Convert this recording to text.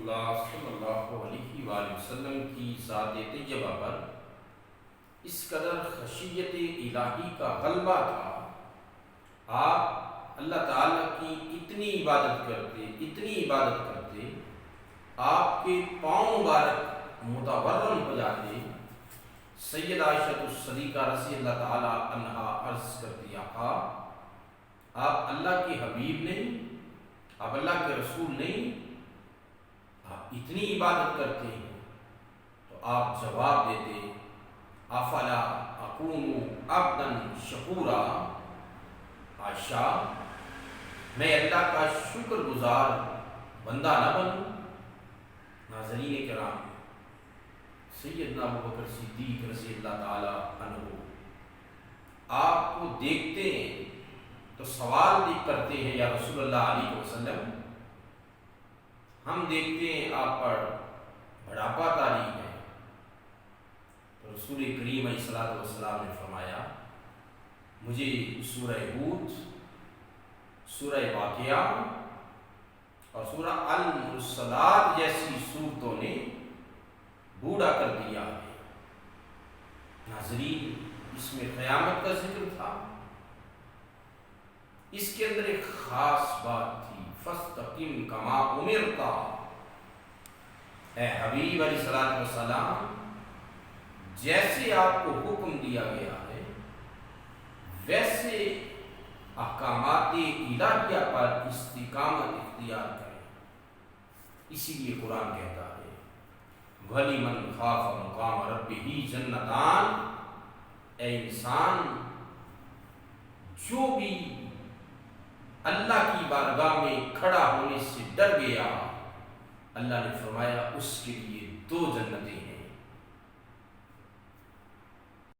اللہ صلی اللہ علیہ وآلہ وسلم کی ذات طیبہ پر اس قدر خشیت الہی کا غلبہ تھا، آپ اللہ تعالیٰ کی اتنی عبادت کرتے، آپ کے پاؤں مبارک متورم ہو جاتے۔ سید عائشہ الصدیقہ رضی اللہ تعالیٰ عنہا عرض کرتی، آقا آپ اللہ کے حبیب نہیں، آپ اللہ کے رسول نہیں، آپ اتنی عبادت کرتے ہیں؟ تو آپ جواب دیتے، افلا اکون عبدا شکورا، عائشہ میں اللہ کا شکر گزار بندہ نہ بنوں؟ ناظرین کرام، سیدنا ابوبکر صدیق رضی اللہ تعالی عنہ آپ کو دیکھتے ہیں تو سوال بھی کرتے ہیں، یا رسول اللہ علیہ وسلم ہم دیکھتے ہیں آپ پر بڑھاپا طاری ہے۔ تو رسول کریم علیہ الصلوۃ والسلام نے فرمایا، مجھے سورہ ہود، سورہ واقعہ اور سورہ المرسلات جیسی سورتوں نے بوڑھا کر دیا ہے۔ ناظرین، اس میں قیامت کا ذکر تھا، اس کے اندر ایک خاص بات تھی، فاستقم کما امرت، اے حبیب علیہ الصلوۃ والسلام جیسے آپ کو حکم دیا گیا ہے ویسے احکامات الہیہ پر استقامت اختیار کریں۔ اسی لیے قرآن کہتا ہے، وَلِمَنْ خَافَ مَقَامَ رَبِّهِ جَنَّتَانِ، اے انسان جو بھی اللہ کی بارگاہ میں کھڑا ہونے سے ڈر گیا، اللہ نے فرمایا اس کے لیے 2 جنتیں ہیں۔